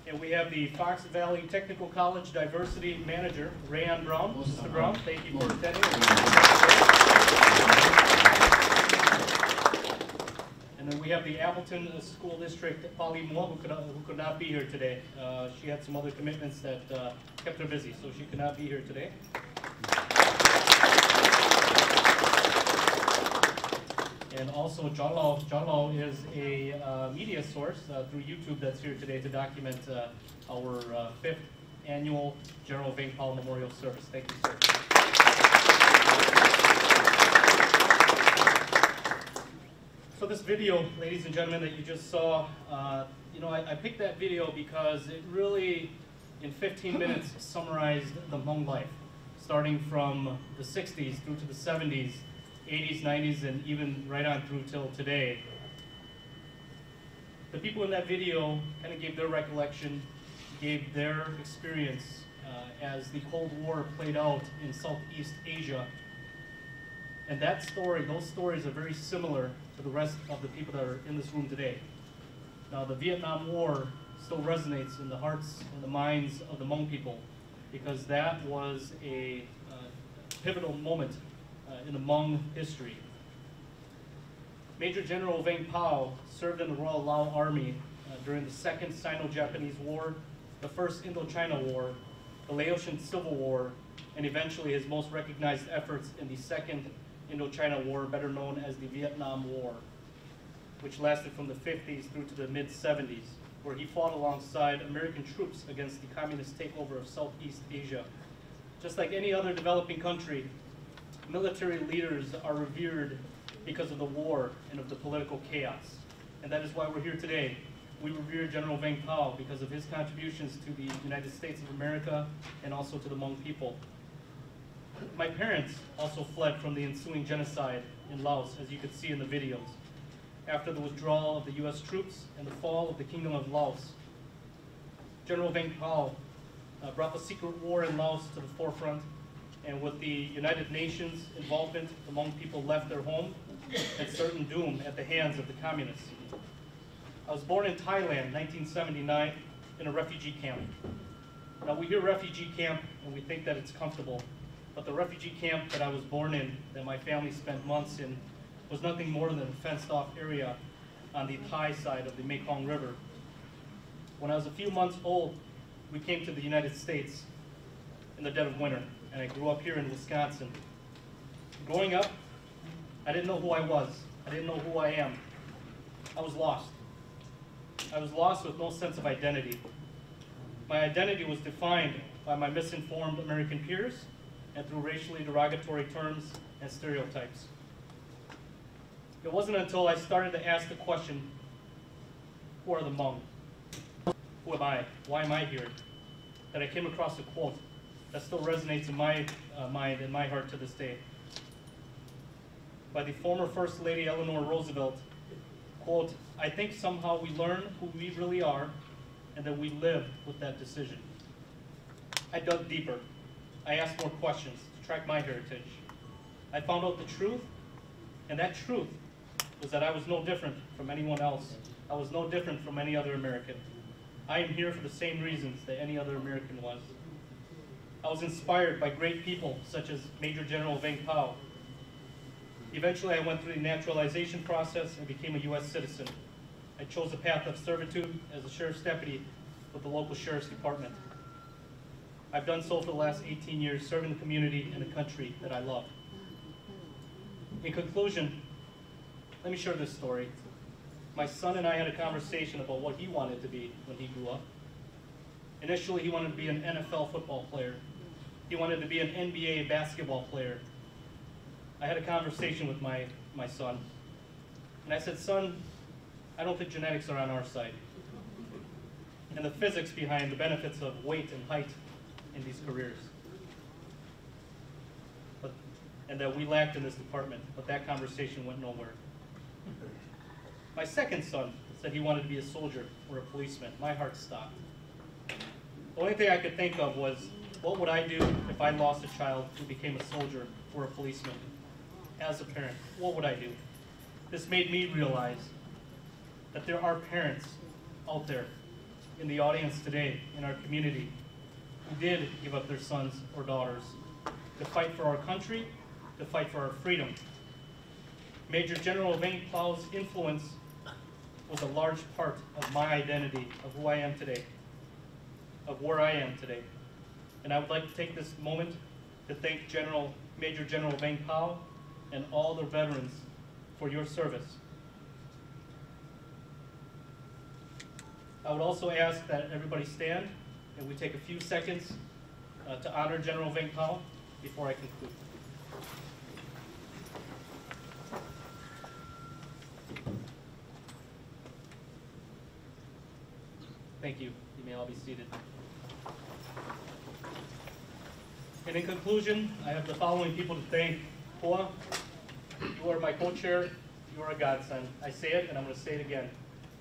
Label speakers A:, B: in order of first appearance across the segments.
A: And we have the Fox Valley Technical College Diversity Manager, Rayon Brown. Mr. Brown, thank you for attending. And then we have the Appleton School District, Polly Moore, who could not be here today. She had some other commitments that kept her busy, so she could not be here today. And also, John Lau is a media source through YouTube that's here today to document our 5th annual General Vang Pao Memorial Service. Thank you, sir. So this video, ladies and gentlemen, that you just saw, I picked that video because it really, in 15 minutes, summarized the Hmong life, starting from the 60s through to the 70s, 80s, 90s, and even right on through till today. The people in that video kind of gave their recollection, gave their experience as the Cold War played out in Southeast Asia. And that story, those stories are very similar to the rest of the people that are in this room today. Now, the Vietnam War still resonates in the hearts and the minds of the Hmong people because that was a pivotal moment in the Hmong history. Major General Vang Pao served in the Royal Lao Army during the Second Sino-Japanese War, the First Indochina War, the Laotian Civil War, and eventually his most recognized efforts in the Second Indochina War, better known as the Vietnam War, which lasted from the 50s through to the mid-70s, where he fought alongside American troops against the communist takeover of Southeast Asia. Just like any other developing country, military leaders are revered because of the war and of the political chaos. And that is why we're here today. We revere General Vang Pao because of his contributions to the United States of America and also to the Hmong people. My parents also fled from the ensuing genocide in Laos, as you could see in the videos. After the withdrawal of the US troops and the fall of the Kingdom of Laos, General Vang Pao brought the secret war in Laos to the forefront. And with the United Nations involvement, the Hmong people left their home and certain doom at the hands of the communists. I was born in Thailand in 1979 in a refugee camp. Now we hear refugee camp and we think that it's comfortable, but the refugee camp that I was born in, that my family spent months in, was nothing more than a fenced off area on the Thai side of the Mekong River. When I was a few months old, we came to the United States in the dead of winter. And I grew up here in Wisconsin. Growing up, I didn't know who I was. I didn't know who I am. I was lost. I was lost with no sense of identity. My identity was defined by my misinformed American peers and through racially derogatory terms and stereotypes. It wasn't until I started to ask the question, who are the Hmong? Who am I? Why am I here? That I came across a quote that still resonates in my mind and my heart to this day, by the former First Lady Eleanor Roosevelt, quote, "I think somehow we learn who we really are and that we live with that decision." I dug deeper. I asked more questions to track my heritage. I found out the truth, and that truth was that I was no different from anyone else. I was no different from any other American. I am here for the same reasons that any other American was. I was inspired by great people such as Major General Vang Pao. Eventually, I went through the naturalization process and became a U.S. citizen. I chose the path of servitude as a sheriff's deputy with the local sheriff's department. I've done so for the last 18 years, serving the community and the country that I love. In conclusion, let me share this story. My son and I had a conversation about what he wanted to be when he grew up. Initially, he wanted to be an NFL football player. He wanted to be an NBA basketball player. I had a conversation with my son, and I said, "Son, I don't think genetics are on our side, and the physics behind the benefits of weight and height in these careers, and that we lacked in this department," but that conversation went nowhere. My second son said he wanted to be a soldier or a policeman. My heart stopped. The only thing I could think of was, what would I do if I lost a child who became a soldier or a policeman? As a parent, what would I do? This made me realize that there are parents out there in the audience today in our community who did give up their sons or daughters to fight for our country, to fight for our freedom. Major General Vang Plow's influence was a large part of my identity, of who I am today, of where I am today. And I would like to take this moment to thank Major General Vang Plow and all the veterans for your service. I would also ask that everybody stand and we take a few seconds to honor General Vang Plow before I conclude. Thank you. You may all be seated. And in conclusion, I have the following people to thank. Poa, you are my co-chair. You are a godsend. I say it, and I'm going to say it again.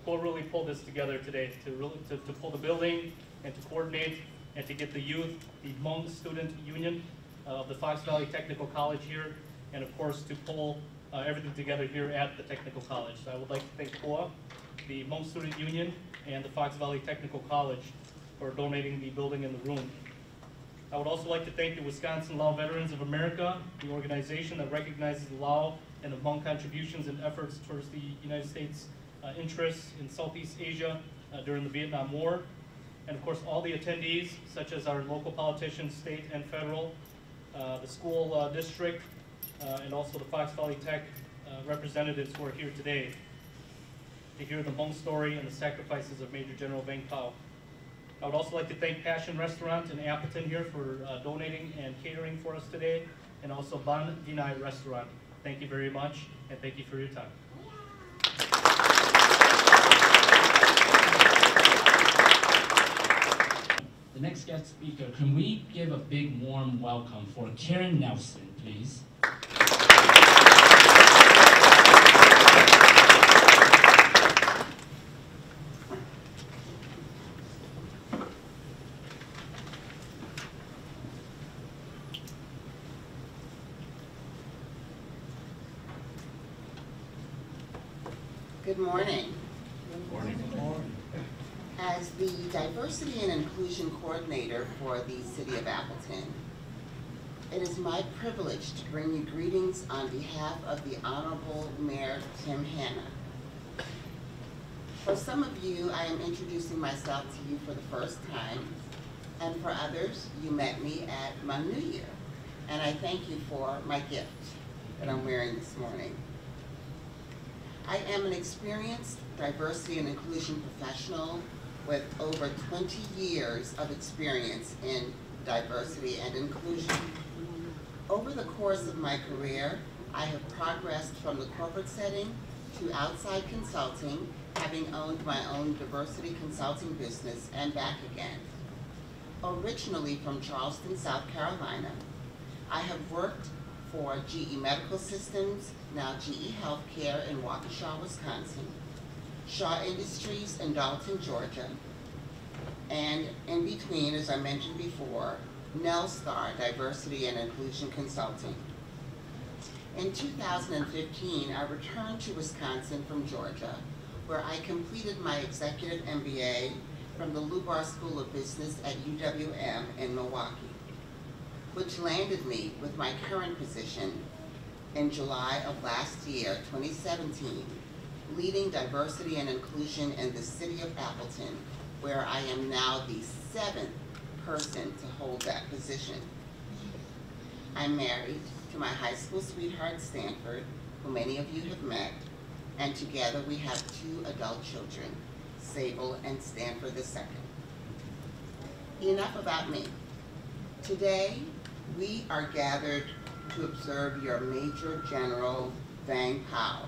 A: Poa really pulled this together today to pull the building and to coordinate and to get the youth, the Hmong Student Union of the Fox Valley Technical College here, and of course to pull everything together here at the Technical College. So I would like to thank Poa, the Hmong Student Union, and the Fox Valley Technical College for donating the building and the room. I would also like to thank the Wisconsin Lao Veterans of America, the organization that recognizes the Lao and the Hmong contributions and efforts towards the United States interests in Southeast Asia during the Vietnam War. And of course all the attendees, such as our local politicians, state and federal, the school district, and also the Fox Valley Tech representatives who are here today to hear the Hmong story and the sacrifices of Major General Vang Plow. I would also like to thank Passion Restaurant in Appleton here for donating and catering for us today, and also Ban Vinai Restaurant. Thank you very much, and thank you for your time.
B: The next guest speaker, can we give a big warm welcome for Karen Nelson, please?
C: Good morning. Good morning. As the Diversity and Inclusion Coordinator for the City of Appleton, it is my privilege to bring you greetings on behalf of the Honorable Mayor Tim Hanna. For some of you, I am introducing myself to you for the first time, and for others, you met me at my New Year, and I thank you for my gift that I'm wearing this morning. I am an experienced diversity and inclusion professional with over 20 years of experience in diversity and inclusion. Over the course of my career, I have progressed from the corporate setting to outside consulting, having owned my own diversity consulting business and back again. Originally from Charleston, South Carolina, I have worked for GE Medical Systems, now GE Healthcare in Waukesha, Wisconsin, Shaw Industries in Dalton, Georgia, and in between, as I mentioned before, Nelstar Diversity and Inclusion Consulting. In 2015, I returned to Wisconsin from Georgia, where I completed my executive MBA from the Lubar School of Business at UWM in Milwaukee, which landed me with my current position in July of last year, 2017, leading diversity and inclusion in the city of Appleton, where I am now the 7th person to hold that position. I'm married to my high school sweetheart, Stanford, who many of you have met, and together we have 2 adult children, Sable and Stanford II. Enough about me. Today, we are gathered to observe your Major General Vang Plow.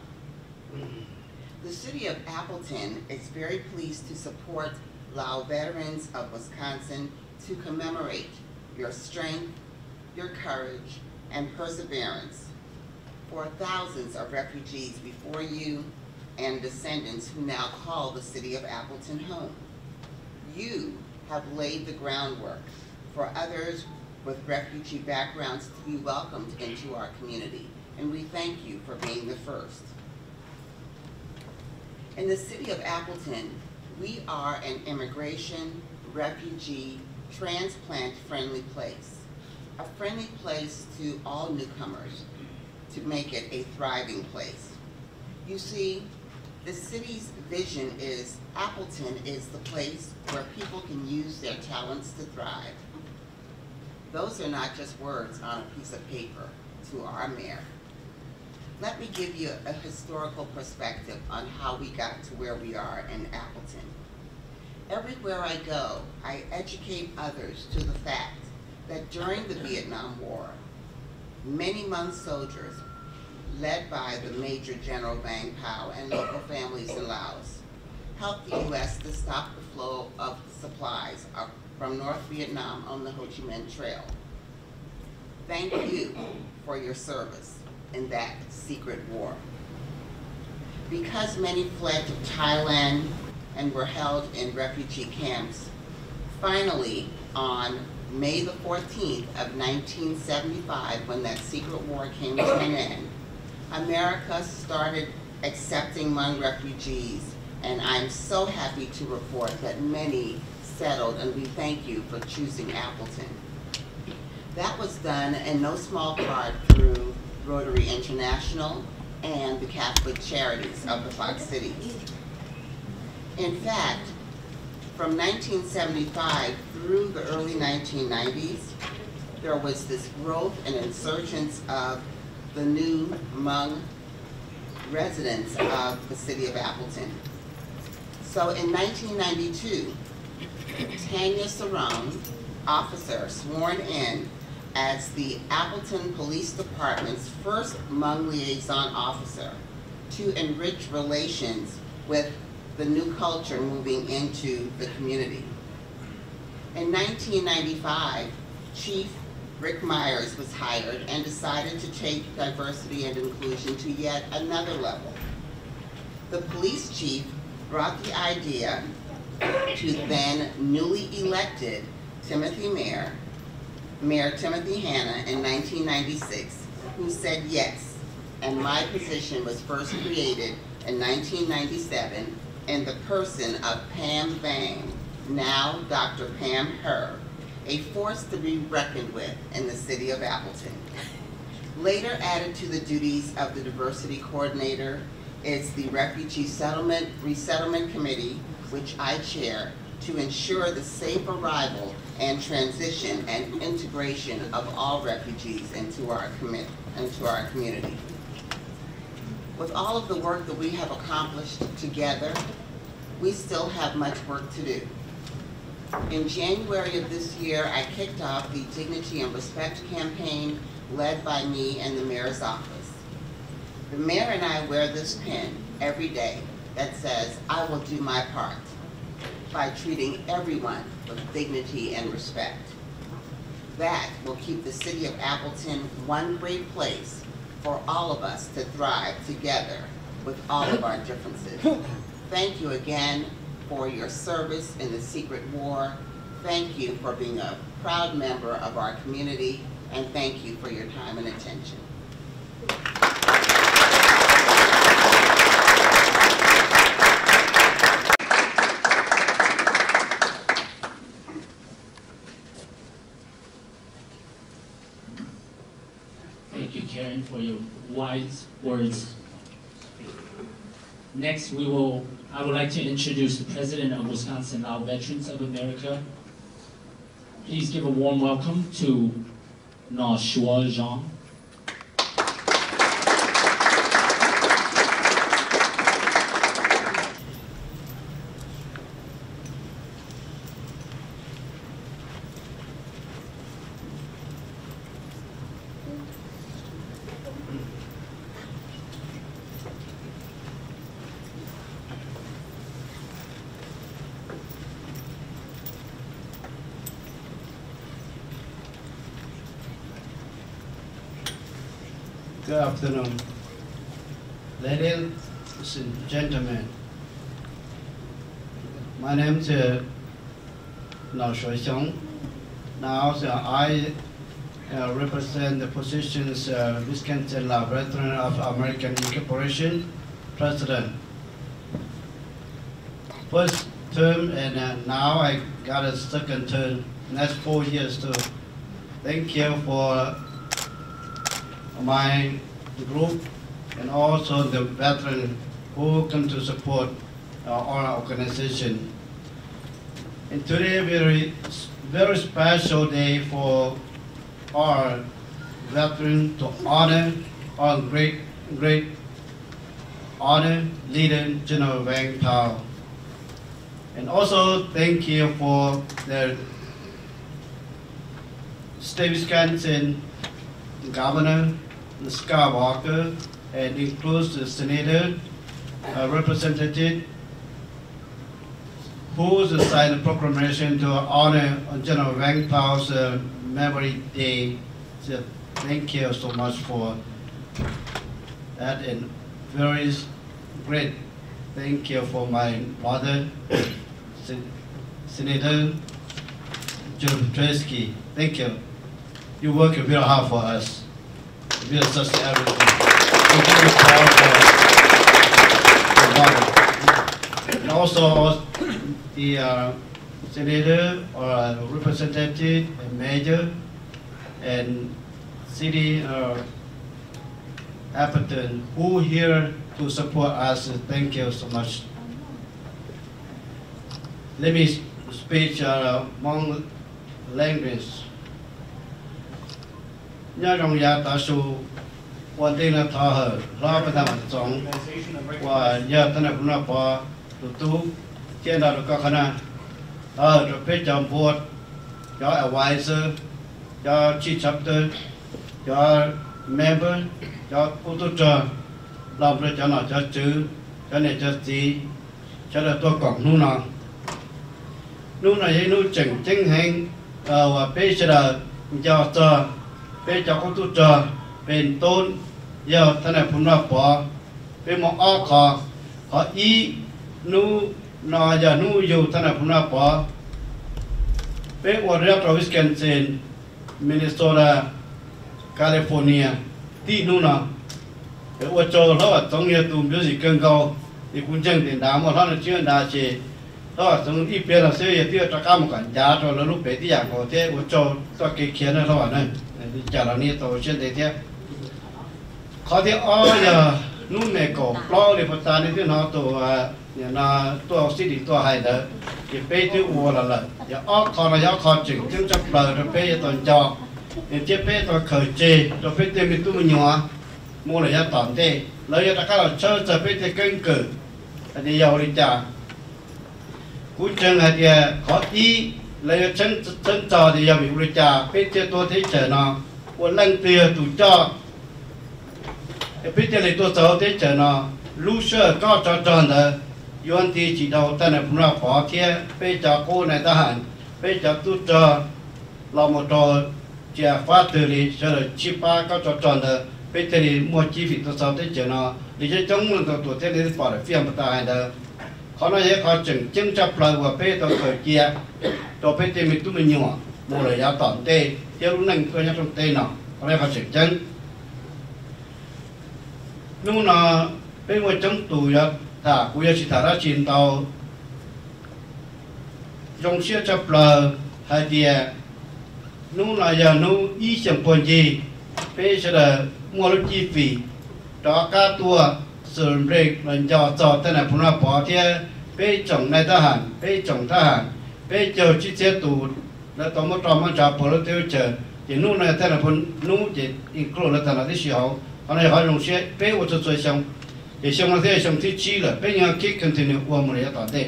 C: The city of Appleton is very pleased to support Lao veterans of Wisconsin to commemorate your strength, your courage, and perseverance for thousands of refugees before you and descendants who now call the city of Appleton home. You have laid the groundwork for others with refugee backgrounds to be welcomed into our community, and we thank you for being the first. In the city of Appleton, We are an immigration, refugee, transplant-friendly place. A friendly place to all newcomers, to make it a thriving place. You see, the city's vision is Appleton is the place where people can use their talents to thrive. Those are not just words on a piece of paper to our mayor. Let me give you a historical perspective on how we got to where we are in Appleton. Everywhere I go, I educate others to the fact that during the Vietnam War, many Hmong soldiers, led by the Major General Vang Pao and local families in Laos, helped the U.S. to stop the flow of supplies from North Vietnam on the Ho Chi Minh Trail. Thank you for your service in that secret war. Because many fled to Thailand and were held in refugee camps, finally on May the 14th of 1975, when that secret war came to an end, America started accepting Hmong refugees, and I'm so happy to report that many settled, and we thank you for choosing Appleton. That was done in no small part through Rotary International and the Catholic Charities of the Fox Cities. In fact, from 1975 through the early 1990s, there was this growth and insurgence of the new Hmong residents of the city of Appleton. So in 1992, Tanya Sarong, officer sworn in as the Appleton Police Department's first Hmong liaison officer to enrich relations with the new culture moving into the community. In 1995, Chief Rick Myers was hired and decided to take diversity and inclusion to yet another level. The police chief brought the idea to then newly elected Mayor Timothy Hanna in 1996, who said yes, and my position was first created in 1997 in the person of Pam Vang, now Dr. Pam Herr, a force to be reckoned with in the city of Appleton. Later added to the duties of the diversity coordinator is the Refugee Resettlement Committee, which I chair, to ensure the safe arrival and transition and integration of all refugees into our community. With all of the work that we have accomplished together, we still have much work to do. In January of this year, I kicked off the Dignity and Respect campaign led by me and the mayor's office. The mayor and I wear this pin every day that says, "I will do my part," by treating everyone with dignity and respect. That will keep the city of Appleton one great place for all of us to thrive together with all of our differences. Thank you again for your service in the secret war. Thank you for being a proud member of our community, and thank you for your time and attention.
B: Thank you, Karen, for your wise words. Next, I would like to introduce the President of Wisconsin Lao Veterans of America. Please give a warm welcome to Na Shuo Zhang.
D: 'Good afternoon, ladies and gentlemen. My name is Lao Shuoxiong. Now I represent the positions Wisconsin Lao Veteran of American Incorporation President. First, term, and now I got a second term. Next 4 years too. Thank you for my group and also the veterans who come to support our organization. And today very special day for our veterans to honor our great honor leader General Wang Pao. And also thank you for the state of Wisconsin governor, Scott Walker, and includes the senator, representative, who signed a proclamation to honor General Wang Pao's Memory Day. So thank you so much for that, and very great thank you for my mother, Senator Joe Petresky. Thank you. You work very hard for us. We are such everything. Thank you for mother. And also the senator or representative and mayor and city Appleton who here to support us. Thank you so much. Let me speak Hmong language. Nhớ trong gia ta su quan tên là thọ hở lo bắt đầu sống và giờ ta cũng là bỏ tụt tu trên đó có khả năng rồi phía trong board cho advisor cho chief chapter cho member cho auditor làm ra cho nó cho chữ cho này cho gì cho là tôi còn nu này nu chỉnh chính hành và phía sau cho bây giờ có tụt trở bên tôn giờท่านผู้นำbỏ bên mong ở họ ý nu nọ giờ nuอยู่ท่านผู้นำbỏ bên Oregon Wisconsin Minnesota Californiaที่นู่นน่ะbên ở châu họ ở trong nhà tụi biểu gì更高 thì cũng chẳng tiền đám mà họ là chưa đa chế họ ở trong ít bên là sẽ thì cho các một cảnh giá cho nó lúc bé thì dạng có thế ở châu cho cái kia nó họ này chả là ní tổ chức để thế khó thì giờ nút mẹ cổ lo để phát triển thì nó tổ nhà tổ sĩ thì tổ hay đó thì bây giờ uo là giờ khó là giờ khó chỉnh chứng chấp lời rồi bây giờ toàn cho thì tiếp bây giờ khởi chế rồi bây giờ mình tu nhỏ mua là giờ toàn thế lấy giờ các là chơi bây giờ cân cử thì giàu đi trả cú chân hay thì khó ý lấy chân trò thì giờ bị đi trả bây giờ tôi thấy chờ nóวันลังเตียตุจ่อพิจารณาตัวเจ้าที่เจอเนาะลูเชอร์ก็จอจอนเถอะย้อนที่จีดาวแต่ในพระขอเทียไปจากโคในทหารไปจากตุจ่อเราหมดจอเจ้าฟ้าเตลีเชอร์ชิป้าก็จอจอนเถอะไปเจอมัวจีฟิตัวเจ้าที่เจอเนาะดิฉันจงมันตัวที่นี่ปอดเฟียมตายเถอะเขาเนี่ยเขาจึงจับเลยว่าไปตัวเกิดเกียตัวไปเต็มตุ้มยัวมัวเลยยาต่อเตเจ้าหนึ่งก็ยังต้องเตะเนาะเขาเรียกเขาเฉยจังนู่นน่ะเป็นวันจังตุยถ้ากูอยากสิทาราชินเตายงเชื่อจับเลยให้เดียนู่นน่ะอย่านู่นอีเสียงปนจีเป็นเสด็จมัวลุจีฟีต่อการตัวเสริมเร่งหลังจากจอดแต่ในพนักปอเทียเป็นจงในทหารเป็นจงทหารเป็นเจ้าชิเจตูแล้วต่อมาต่อมาจากพลเรือเจอที่นู่นเนี่ยแต่ละคนนู่นจะอินโครแล้วแต่ละที่เสียวเขาเนี่ยเขาลงเสียเป็นวัตถุช่างที่ช่างมาเสียช่างที่ชี้เลยเป็นยังคิดกันทีนี้ว่ามันจะต่อเตะ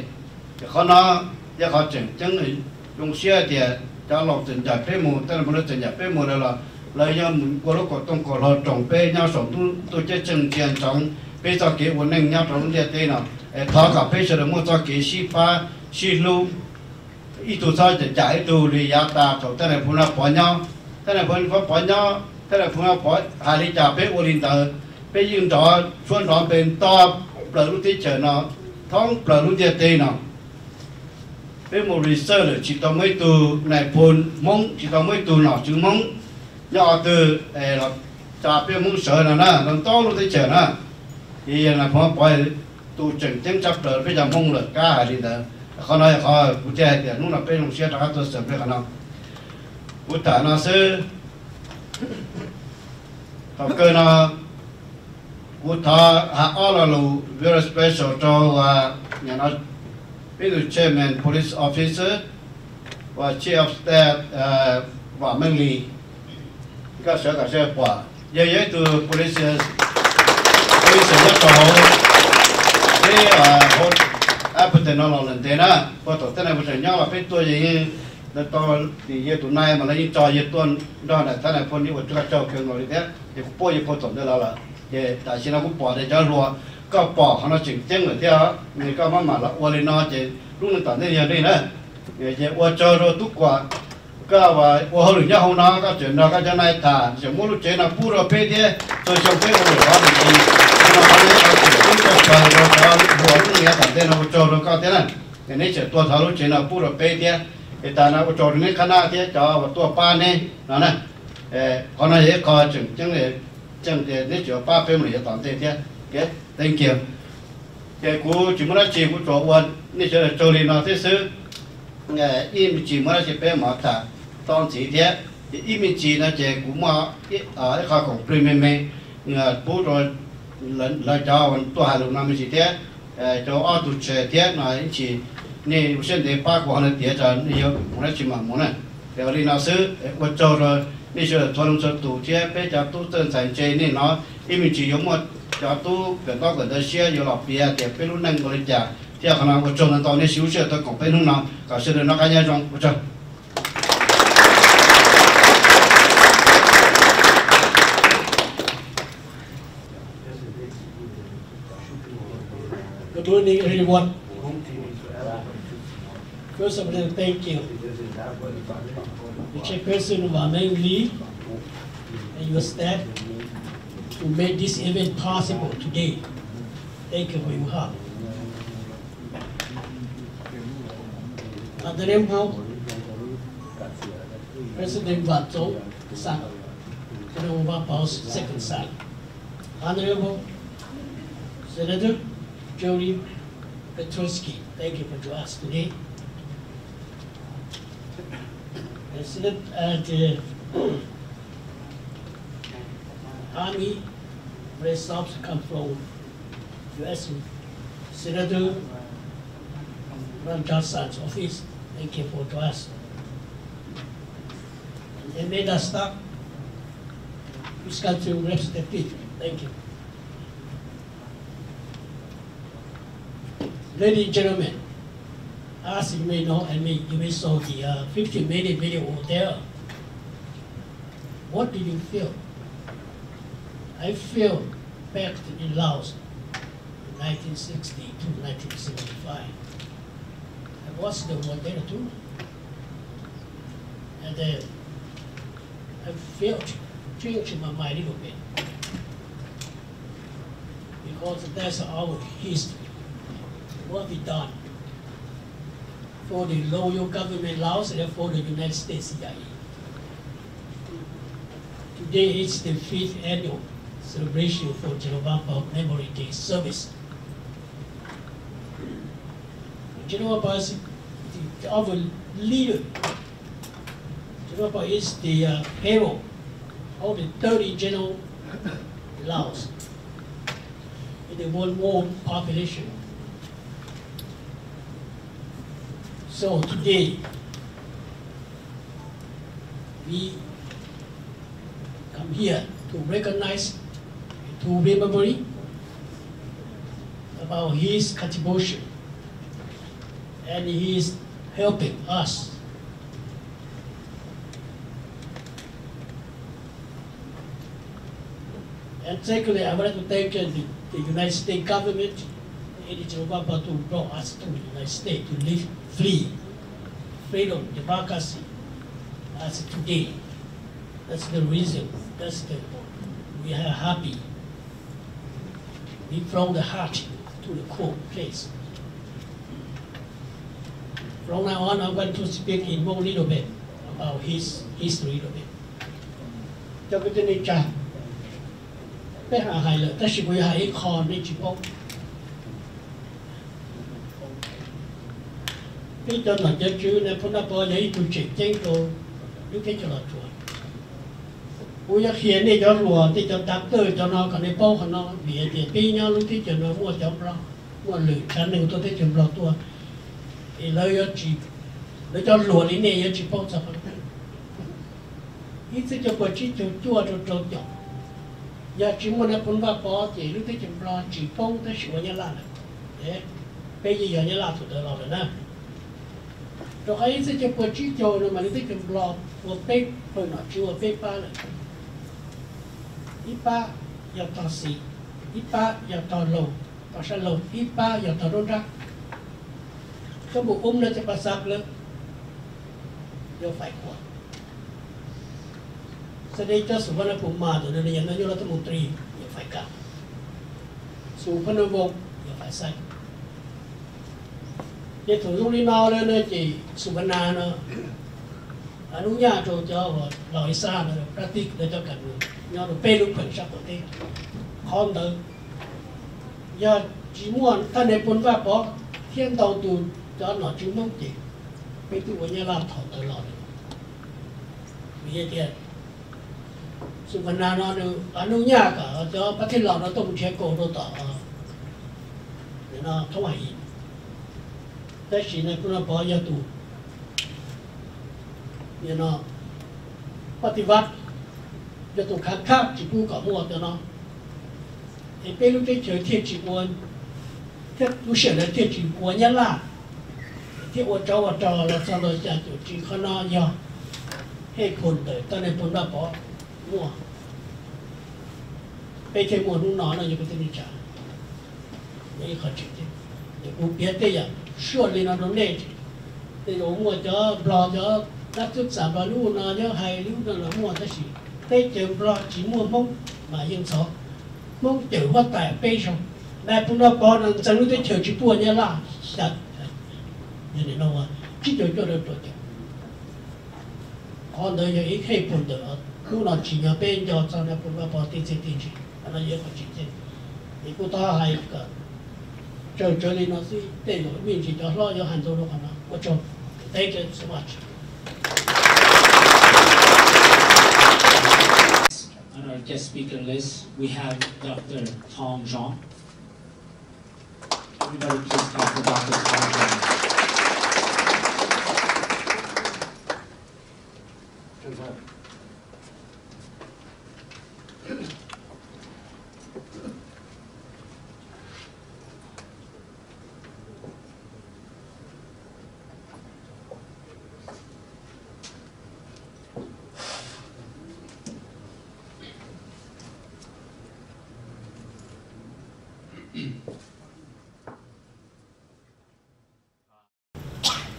D: เขาเนาะยังเขาจังลงเสียเดียจะหลอกจนจับเป็นหมูแต่ละคนจนจับเป็นหมูแล้วเลยยังกูรู้ก็ต้องกดเราจงเป็นยังสองตัวจะจังเจียนจงเป็นตัวเกี่ยววันนึงยังตรงเดียเตะเนาะท้อกับเป็นเสด็จมั่วตัวเกี่ยวชี้ฟ้าชี้ลูอีตัวซ้ายจะจ่ายตัวเรียตาเขาแต่ในพนักปอนย่อแต่ในพนักปอนย่อแต่ในพนักปอนหาลิจ่าเป็นโอลินเตอร์เป็นยิงจ่อชวนร้อนเป็นต่อเปลือกลูกที่เจอเนาะท้องเปลือกลูกเดียเตเนาะเป็นโมริเซอร์เลยจิตต้องไม่ตัวในพนมงจิตต้องไม่ตัวเนาะจึงมงย่อตัวเราจ่าเป็นมงเสือนะนะต้องต้องลูกที่เจอนะที่ในพนักปอนตัวจึงจับเปลือกไปจากมงเลยก้าลินเตอร์ เขาน้อยเขาผู้แจ้เดี๋ยวนู่นน่ะเป็นลงเชียร์นะครับตัวเสริมด้วยกันเนาะผู้ฐานน่ะซื้อเขาเกินเนาะผู้ท่าหาอ้อเรา very special ตัวว่าอย่างนั้นเป็น chairman police officer ว่า chief of staff ว่าเมืองลีก็เสียกับเสียกว่าเยอะๆตัว police จะต่อนี่เขาเป็นแต่นอนหลับเต็มนะพอต่อแต่ในบริษัทย่อว่าเป็นตัวอย่างนี้แล้วตอนที่เยอะตัวนายมาแล้วยิ่งจอเยอะตัวด้านไหนท่านไหนคนนี้ว่าเจ้าเก่งเลยเนี่ยเดี๋ยวป่วยยังพอสมได้แล้วล่ะเดี๋ยวแต่ชินาผู้ปอดเดี๋ยวจะรัวก็ปอดเขาเราจึงเจ๊งเลยที่เขานี่ก็มาละวันนี้นอจะรุ่งต่างได้ยังได้นะเดี๋ยวว่าเจอเราทุกกว่าก็ว่าเขาหรือยังเขาน้าก็เจอน้าก็จะนายตาจะมุ่งเจอน้าผู้เราเป็นเนี่ยตัวชมเป็นคนหล่อจริงเราเนี่ยเราจะต้องไปเราจะหัวรุ่งเนี่ยแต่เดี๋ยวเราเจอเราก็เท่านั้นอย่างนี้เจอตัวทารุเจอน้าผู้เราเป็นเนี่ยแต่เราเจอเนี่ยขนาดที่จะว่าตัวป้าเนี่ยนะเขาเนี่ยเขาจังเลยจังเดี๋ยวนี่เจอป้าเป็นเหมือนตอนเที่ยเก็ต thank you เดี๋ยวกูจิมราชีกูจบวันนี่เจอโจลีนอที่ซื้ออีมิจิมาจะเป็นหมาตาตอนสีเทียอีมิจินะเจกูมาข้าของพรีเมียมผู้โดยหลังจากวันตัวหาลูกน้ำมิจิเทียจะอ้อตุเชเทียนะอิจินี่อุเชนเดป้ากูหันเทียจะนี่ยมันจะมาหมดนะเดี๋ยวลีนาซื้อวันโจรนี่เจอทวนลงจะตุเทียไปจากตู้เตือนใส่เจนี่เนาะอีมิจิยมหมดจากตู้เกิดต้องเกิดเชียอยู่หลับเปียเดี๋ยวไปรุ่นนั่งบริจาคที่ขณะวันโจรตอนนี้ชิวเชื่อตัวของเป็นหุ่นน้ำก็เชื่อนักการเงินจงวันโจ
E: Good morning, everyone. First of all, thank you, the chairperson of our main league and your staff to make this event possible today. Thank you for your help. Honorable President Watson, son, General Wapao's second son. Honorable Senator Jody Petrosky, thank you for joining us today. President and Army results come from U.S. Senator Ron Johnson's office. Thank you for joining us. And made us stop. This country representative. Thank you. Ladies and gentlemen, as you may know, you may saw the 15-minute video over there. What do you feel? I feel back in Laos, 1960 to 1975. I was the one there too. And I felt change in my mind a little bit. Because that's our history. What we done for the loyal government Laos and for the United States CIA. Today is the 5th annual celebration for General Wapao Memory Day service. General Wapao is our leader. General Wapao is the hero of the 30 general Laos in the world population. So today, we come here to recognize, to remember about his contribution, and he is helping us. And secondly, I would like to thank the United States government and General Wapao to brought us to the United States to live free, freedom, democracy, as today. That's the reason. We are happy. We from the heart to the core place. From now on, I'm going to speak in more little bit about his history a little bit. Cho cái tên cha, bé hà hài lợi, ta chỉ có hài con nên chỉ có. cái cho nó cho chú này phun nó bỏ giấy tụi chuyện chén đồ lúc cái cho nó chuột bây giờ hiện nay cho lúa thì cho đáp tới cho nó còn đi bao còn nó vì thì bây nhau lúc cái cho nó mua cho lo mua lử khả năng tôi thấy cho lo tua thì lấy chỉ lấy cho lúa đi này chỉ bao giờ ít sẽ cho quả chỉ cho chua cho trâu chọn giờ chỉ muốn là phun vào bỏ thì lúc cái cho lo chỉ bao tới sửa như là đấy bây giờ như là thủ được rồi nè rồi ấy sẽ cho quả chỉ cho nó mà lúc cái cho lo của bếp rồi nó chưa bếp ba rồi ipa giờ tao xì ipa giờ tao lồng tao sẽ lồng ipa giờ tao đôn ra cái bộ nó sẽ bắt sạc lên giờ phải qua sau đây cho số phận của mà rồi nên nó như là một tri giờ phải cả số phận vô giờ phải sai giờ thủ dung đi nào lên nó chỉ số phận nào nó anh uống nhà rồi cho loại xa rồi practice để cho cả người nhau được bê lúc khẩn sắp của thế không được giờ chỉ muốn ta này muốn vào bỏ thiên đầu tù cho nó chúng mong chỉ bây tụ với nhau làm thầu tới lò vì vậy thì sự vấn đề nó được anh uống nhà cả cho bắt thiên lò nó tung chế cổ nó tỏ để nó không phải gìแต่สิ่งนั้นคุณพ่อยาตูเนี่ยเนาะปฏิวัติยาตูขัดข้าจีบูกับมัวเนาะไอ้เป็นลูกที่เฉยเทียจีบวนที่ลูกเฉยเลยเทียจีบวนยันล่ะที่อวดเจ้าเราสอนเราจะจุดจีขนาดยาให้คนเลยตอนนี้ผมได้บอกมัวไปเที่ยวมัวนุ่งนอนเราอยู่กับที่นี่จ้านี่เขาจริงจริงเดี๋ยวกูเปลี่ยนได้ยัง说的那种内容，那种我叫不叫那就三百路那叫海路那种我这是，对就不只摸梦嘛应酬，梦就发带悲伤，那不那包人真路的求去半夜啦，下，你知道吗？这就叫做做的，可能有一开不得，路那只要被叫在那不那包地这地区，那也可直接，你不到还有个。这里呢是这个面积较小，有很多的话呢，我就Thank you so much.
B: On our guest speaker list, we have Dr. Tom Jean. Everybody please clap for Dr. Tom Jean.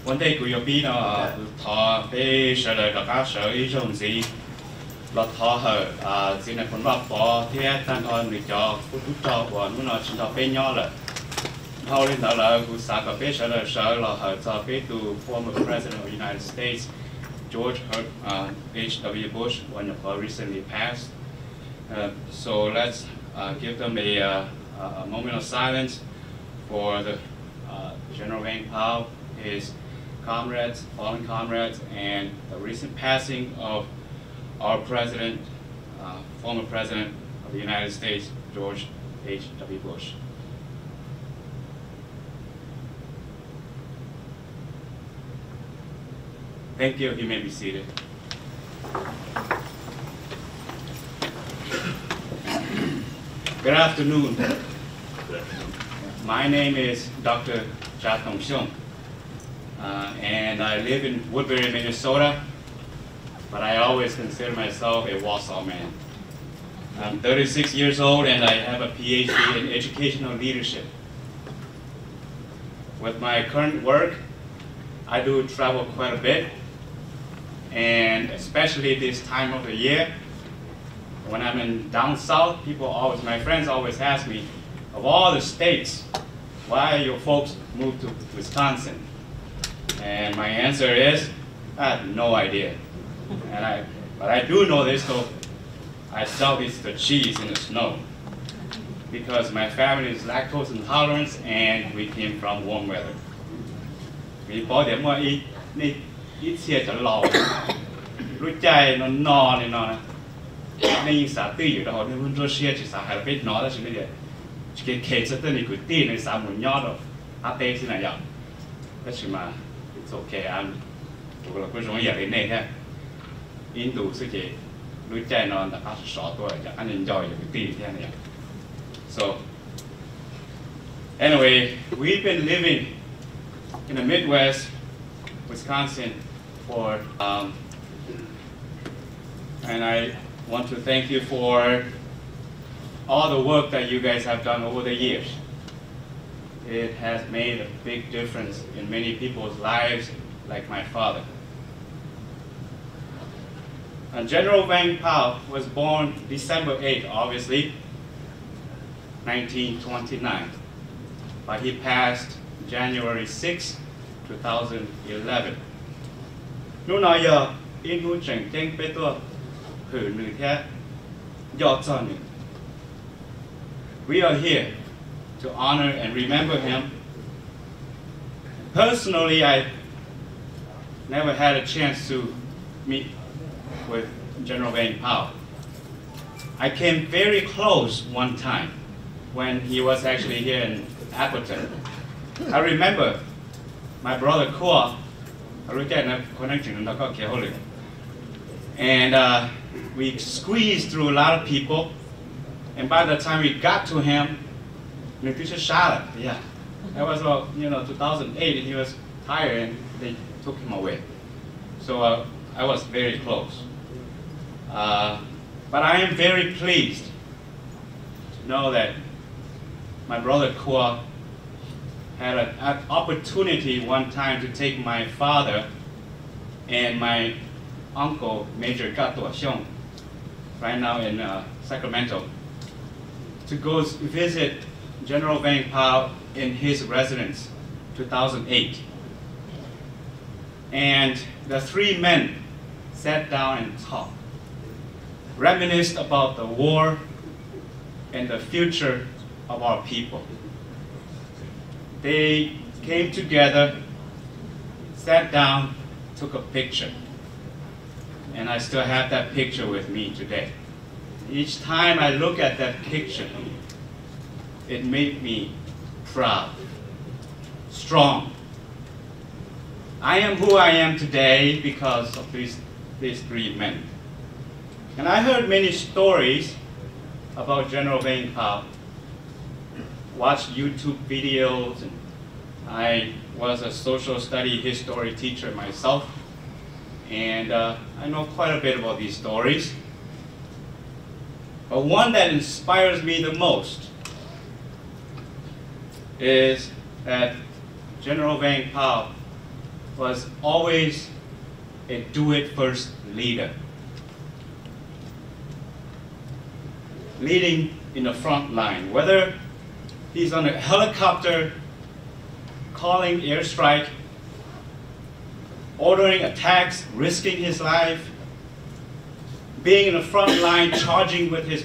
F: vấn đề của GVP nó thọ về sở lời đó các sở ý trong gì là thọ hở xin là phần vào bỏ thế tăng con để cho phút cho của nó chỉ thọ về nhau là hầu lên đó là của xã có về sở là hở cho về từ former president of the United States George H.W. Bush when recently passed. So let's give them a moment of silence for the General Wayne Powell, his comrades, fallen comrades, and the recent passing of our president, former president of the United States, George H.W. Bush. Thank you. You may be seated. Good afternoon. My name is Dr. Cha Tong Xiong, and I live in Woodbury, Minnesota, but I always consider myself a Wausau man. I'm 36 years old and I have a PhD in educational leadership. With my current work, I do travel quite a bit, and especially this time of the year, when I'm in down south, my friends always ask me, of all the states, why your folks moved to Wisconsin? And my answer is, I have no idea. But I do know this though, I doubt it's the cheese in the snow. Because my family is lactose intolerant and we came from warm weather. vì bỏ điểm mà ít xe cho lò lúc chạy nó này nó nên xã tưอยู่đó nên luôn xe chỉ xã hay biết nó là chỉ cái cái kệ cho tên này cứ tiền này xã muốn nhỏ đó tê xin này vậy cái gì mà it's okay anh tụi là cái giống như vậy này thế in đủ sự gì lúc chạy nó là các số tuổi cho anh enjoy cái tiền thế này so anyway we've been living in the Midwest Wisconsin for and I want to thank you for all the work that you guys have done over the years. It has made a big difference in many people's lives, like my father. And General Vang Pao was born December 8th, obviously, 1929, but he passed January 6, 2011. Lúc nào giờ in hữu trình tranh bê tua hữu nữ thế do cho nữ. We are here to honor and remember him. Personally, I never had a chance to meet with General Vang Pao. I came very close one time when he was actually here in Appleton. I remember my brother Kua, and we squeezed through a lot of people, and by the time we got to him, yeah, that was 2008, and he was tired, and they took him away. So I was very close. But I am very pleased to know that my brother Kua had an opportunity one time to take my father and my uncle, Major Gato Xiong, right now in Sacramento, to go visit General Vang Pao in his residence, 2008. And the three men sat down and talked, reminisced about the war and the future of our people. They came together, sat down, took a picture. And I still have that picture with me today. Each time I look at that picture, it made me proud, strong. I am who I am today because of these three men. And I heard many stories about General Vang Pao, watched YouTube videos, and I was a social study history teacher myself, and I know quite a bit about these stories. But one that inspires me the most is that General Vang Pao was always a do-it-first leader, leading in the front line, whether he's on a helicopter calling airstrike, ordering attacks, risking his life, being in the front line charging with his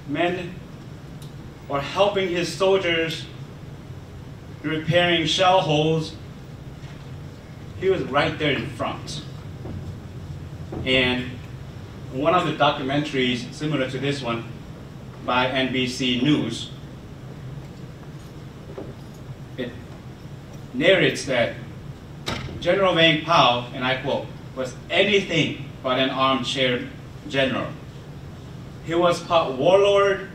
F: men, or helping his soldiers repairing shell holes. He was right there in front. And one of the documentaries similar to this one by NBC News, it narrates that General Vang Pao, and I quote, was anything but an armchair general. He was part warlord,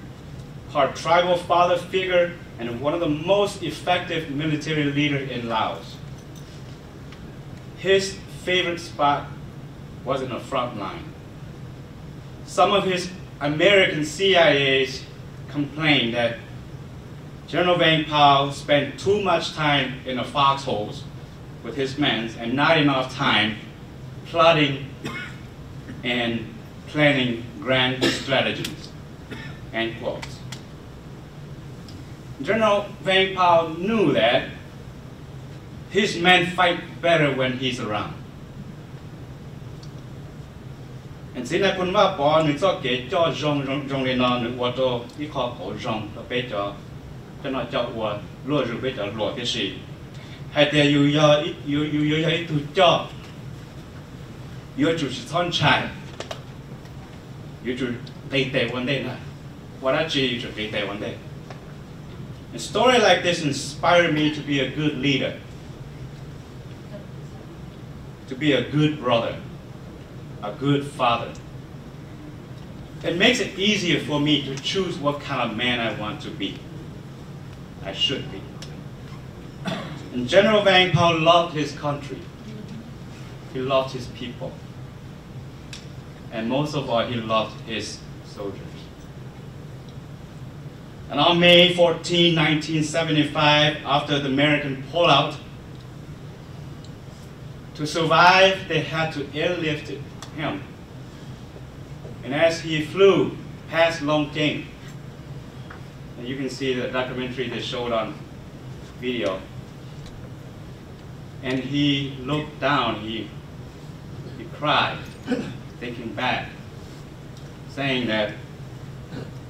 F: part tribal father figure, and one of the most effective military leaders in Laos. His favorite spot was in the front line. Some of his American CIAs complained that General Vang Pao spent too much time in the foxholes with his men and not enough time plotting and planning grand strategies, end quotes. General Vang Pao knew that his men fight better when he's around. And since I couldn't born, it's okay, John le non what he called John, the better, not what Lord Rubita, Lord Bishi. hay there you to job. You to sunshine. You to take one day na. What actually you to take one day. A story like this inspired me to be a good leader, to be a good brother, a good father. It makes it easier for me to choose what kind of man I want to be. I should be. And General Vang Pao loved his country. He loved his people. And most of all, he loved his soldiers. And on May 14, 1975, after the American pullout, to survive, they had to airlift him. And as he flew past Long King, and you can see the documentary they showed on video, and he looked down, he cried, thinking back, saying that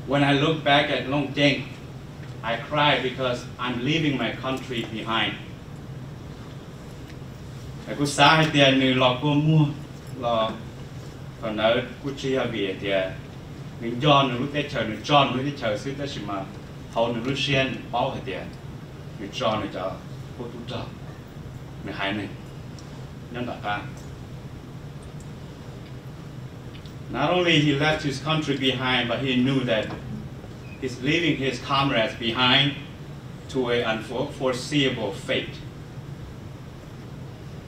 F: when I look back at Long King, I cry because I'm leaving my country behind. Cú sáng thì người lo cô mua lo còn ở cú chia về thì mình John lúc đấy chờ mình John lúc đấy chờ xứ đó mà hậu mình lúc xuyên bao hết thì mình John này cho cô tu cho mình hai này nhân đại ca. Not only he left his country behind, but he knew that he's leaving his comrades behind to an unforeseeable fate.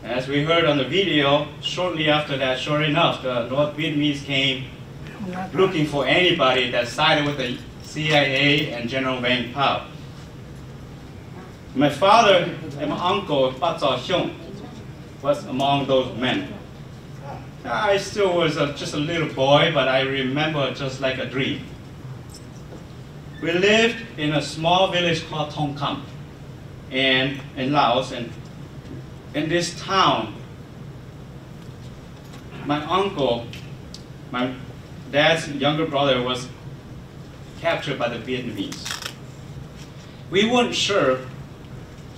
F: And as we heard on the video, shortly after that, sure enough, the North Vietnamese came looking for anybody that sided with the CIA and General Vang Pao. My father and my uncle, Pa Tso Xiong, was among those men. I still was just a little boy, but I remember just like a dream. We lived in a small village called Thong Kham in Laos, and in this town, my uncle, my dad's younger brother, was captured by the Vietnamese. We weren't sure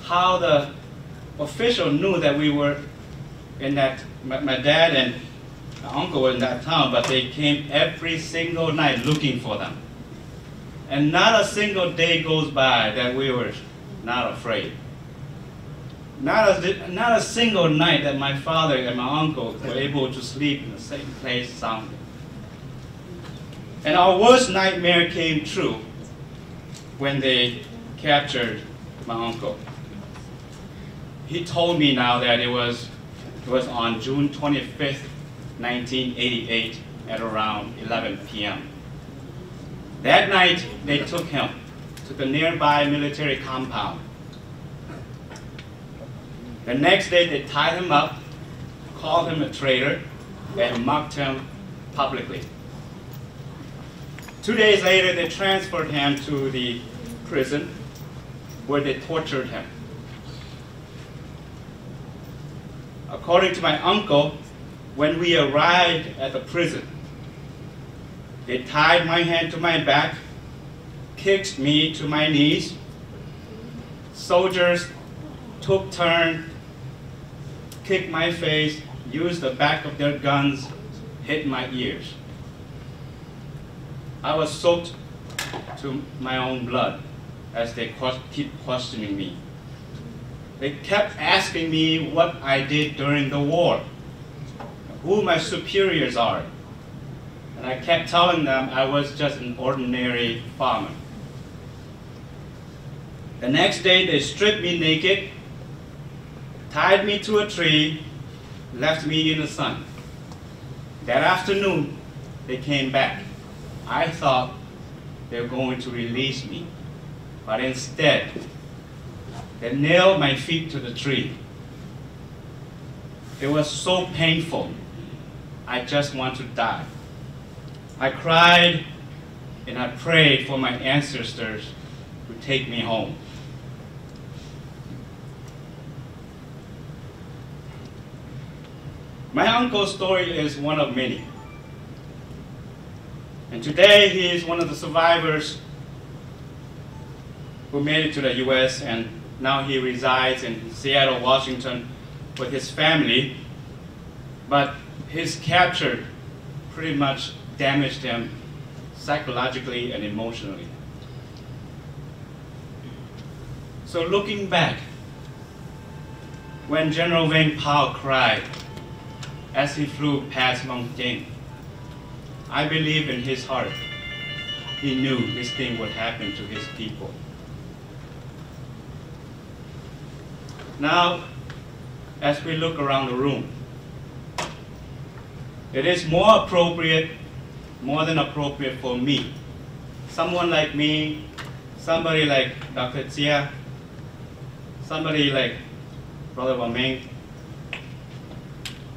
F: how the official knew that we were in that, my dad and my uncle were in that town, but they came every single night looking for them. And not a single day goes by that we were not afraid. Not a single night that my father and my uncle were able to sleep in the same place soundly. And our worst nightmare came true when they captured my uncle. He told me now that it was on June 25th, 1988 at around 11 p.m. That night, they took him to the nearby military compound. The next day, they tied him up, called him a traitor, and mocked him publicly. 2 days later, they transferred him to the prison where they tortured him. According to my uncle, when we arrived at the prison, they tied my hand to my back, kicked me to my knees. Soldiers took turns, kicked my face, used the back of their guns, hit my ears. I was soaked to my own blood as they keep questioning me. They kept asking me what I did during the war, who my superiors are. And I kept telling them I was just an ordinary farmer. The next day, they stripped me naked, tied me to a tree, left me in the sun. That afternoon, they came back. I thought they were going to release me, but instead, they nailed my feet to the tree. It was so painful. I just want to die. I cried and I prayed for my ancestors to take me home. My uncle's story is one of many. And today he is one of the survivors who made it to the US and Now he resides in Seattle, Washington with his family. But his capture pretty much damaged him psychologically and emotionally. So looking back, when General Wayne Powell cried as he flew past Mount King, I believe in his heart, he knew this thing would happen to his people. Now, as we look around the room, it is more appropriate, more than appropriate for me, someone like me, somebody like Dr. Chia, somebody like Brother Wameng,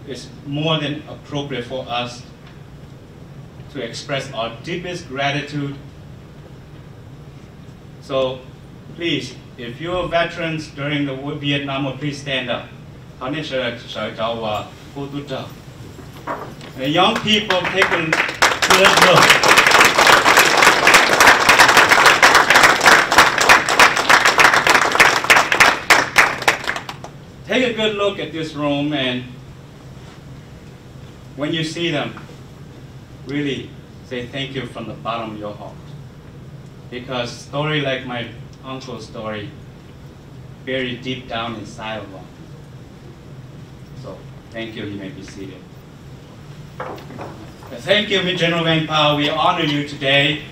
F: it's more than appropriate for us to express our deepest gratitude. So please, if you're veterans during the Vietnam War, please stand up. The young people, take a good look. Take a good look at this room, and when you see them, really say thank you from the bottom of your heart. Because story like my uncle's story, buried deep down inside of one. So thank you, you may be seated. Thank you, General Wayne Powell. We honor you today.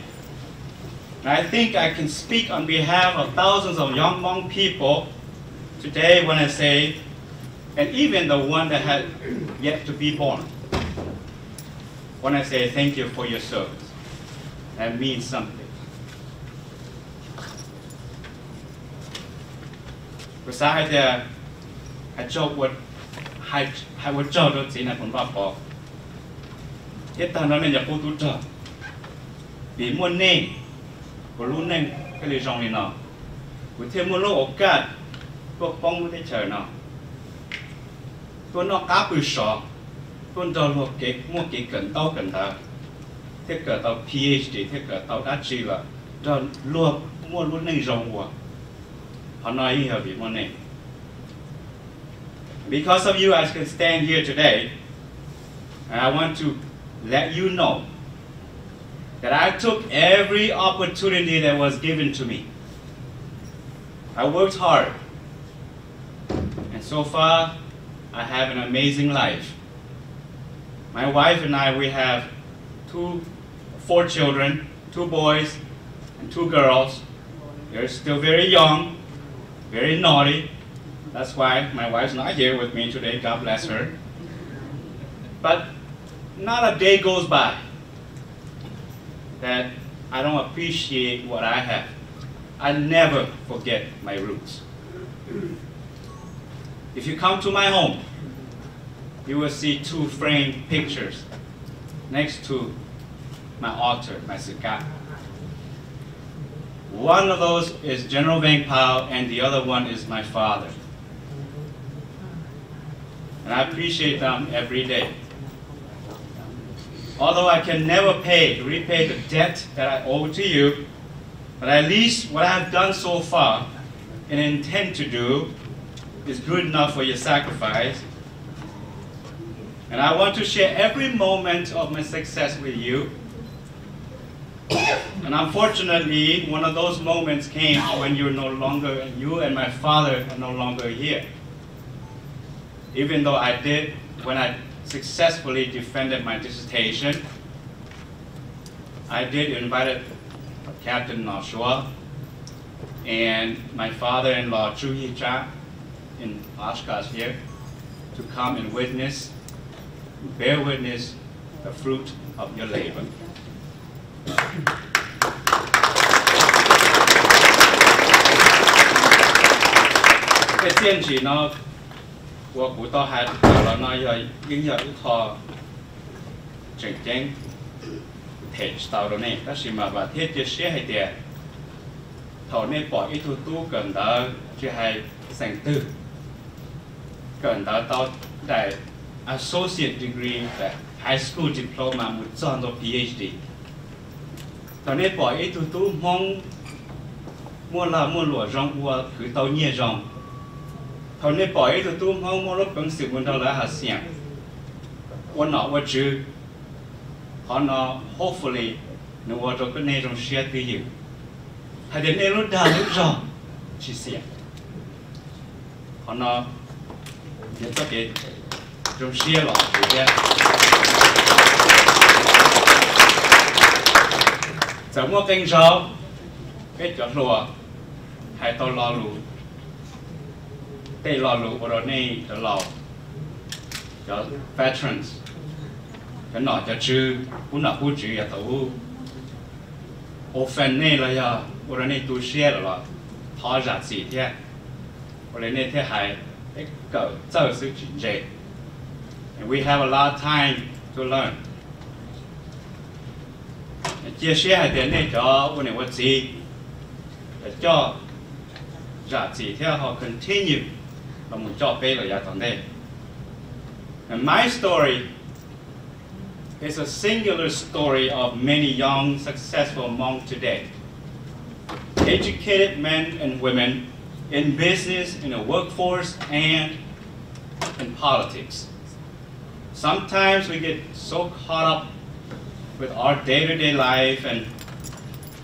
F: And I think I can speak on behalf of thousands of young Hmong people today when I say, and even the one that had yet to be born, when I say thank you for your service. That means something. Besides that, I joke what I would joke to see that from Papa. Yet I don't know what to do. Be more name, or running, can you join me now? We take more low God, but Pong with each other now. Tôi nó cá bự sọ, tôi cho một cái cần tao cần ta, thế cả tao PhD, thế cả tao đã chỉ là cho luôn mua luôn nên rong quá, họ nói như vậy mà này. Because of you, I can stand here today, and I want to let you know that I took every opportunity that was given to me. I worked hard, and so far, I have an amazing life. My wife and I, we have 4 children, 2 boys and 2 girls. They're still very young, very naughty. That's why my wife's not here with me today, God bless her. But not a day goes by that I don't appreciate what I have. I never forget my roots. If you come to my home, you will see 2 framed pictures next to my altar, my sikat. One of those is General Wayne Powell, and the other one is my father. And I appreciate them every day. Although I can never repay the debt that I owe to you, but at least what I've done so far and intend to do is good enough for your sacrifice. And I want to share every moment of my success with you. And unfortunately, one of those moments came when you and my father are no longer here. Even though when I successfully defended my dissertation, I did invite Captain Nashua and my father-in-law, Chu Hee Cha, in Oshkosh here, to come and bear witness the fruit of your labor. Cái tiên chỉ nó của cụ to hạt là nó những giờ thọ chỉnh chỉnh thể tàu đó này, đó là mà thiết chế sẽ hay tiền thọ này bỏ ít thu tu cần đó chỉ hay thành tư cần đó tao đại associate degree, the high school diploma, một chọn PhD. Tao này bỏ ít tu mong mua là mua lụa rong qua cứ tàu nhẹ rong thầu này bỏ từ tụm không mua lúc bằng sự muốn đâu là hạt xiang quan nọ quan chữ họ nó hopefully nó qua cho cái này trong share với you hay đến đây lúc đào lúc rong chỉ xiang họ nó những cái trong share là cái giống một kênh rau cái chỗ lúa hay tao lo lúa tây lo lúa ở đó này cho lo cho veterans cái nọ cho chữ cũng là cũng chữ ya tao offen này là ya ở đó này tu sửa là tháo ra gì thế ở đây này thế hay cái cỡ giáo sư chính trị and we have a lot of time to learn chia sẻ hai点này cho vấn đề what gì cho giá trị theo họ continue là một cho bé là giá tổng đây. And my story is a singular story of many young successful monks today, educated men and women in business, in the workforce, and in politics. Sometimes we get so caught up with our day-to-day life and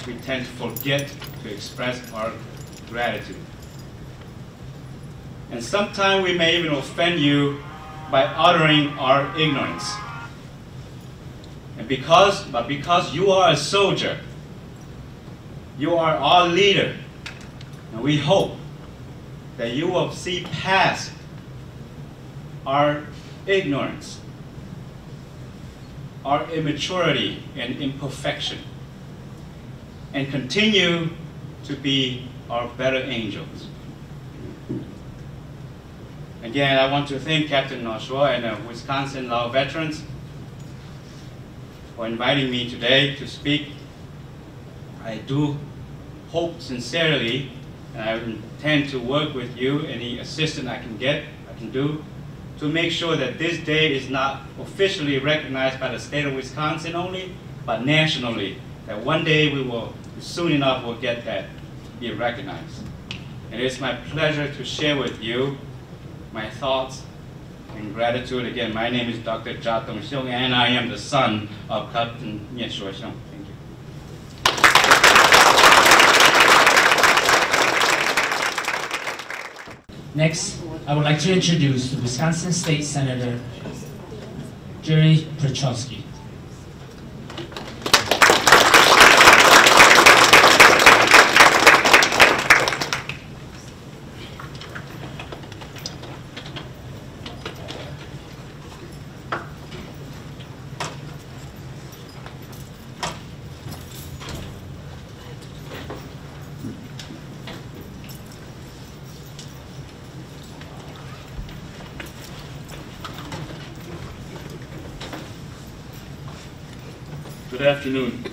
F: we tend to forget to express our gratitude. And sometimes we may even offend you by uttering our ignorance. And because you are a soldier, you are our leader, and we hope that you will see past our ignorance, our immaturity and imperfection, and continue to be our better angels. Again, I want to thank Captain Noshua and the Wisconsin Law veterans for inviting me today to speak. I do hope sincerely, and I intend to work with you, any assistance I can do, to make sure that this day is not officially recognized by the state of Wisconsin only, but nationally, that one day we will, soon enough, will get that, be recognized. And it's my pleasure to share with you my thoughts and gratitude. Again, my name is Dr. Jia Dong-Xiong, and I am the son of Captain Nie Shuo-Xiong. Thank you.
B: Next, I would like to introduce the Wisconsin State Senator, Jerry Petrowski.
G: Good afternoon.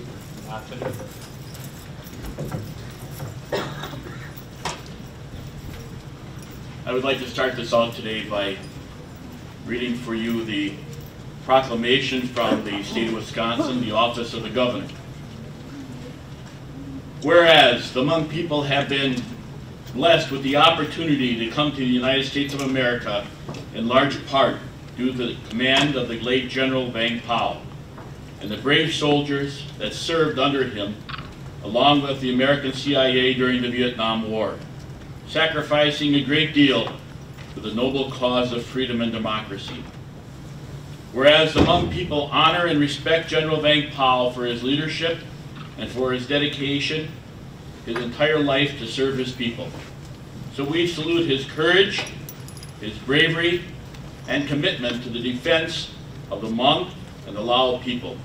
G: I would like to start this out today by reading for you the proclamation from the state of Wisconsin, the office of the governor. Whereas the Hmong people have been blessed with the opportunity to come to the United States of America in large part due to the command of the late General Vang Pao and the brave soldiers that served under him, along with the American CIA during the Vietnam War, sacrificing a great deal for the noble cause of freedom and democracy. Whereas the Hmong people honor and respect General Vang Pao for his leadership and for his dedication, his entire life to serve his people. So we salute his courage, his bravery, and commitment to the defense of the Hmong and the Lao people.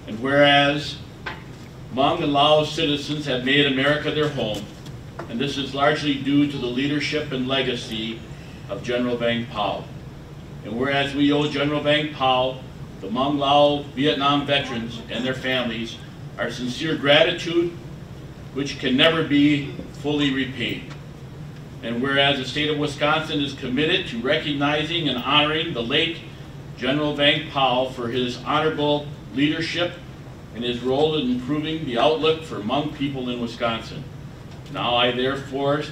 G: And whereas Hmong and Lao citizens have made America their home, and this is largely due to the leadership and legacy of General Vang Pao. And whereas we owe General Vang Pao, the Hmong Lao Vietnam veterans and their families, our sincere gratitude, which can never be fully repaid. And whereas the state of Wisconsin is committed to recognizing and honoring the late General Vang Pao for his honorable leadership and his role in improving the outlook for Hmong people in Wisconsin. Now I therefore,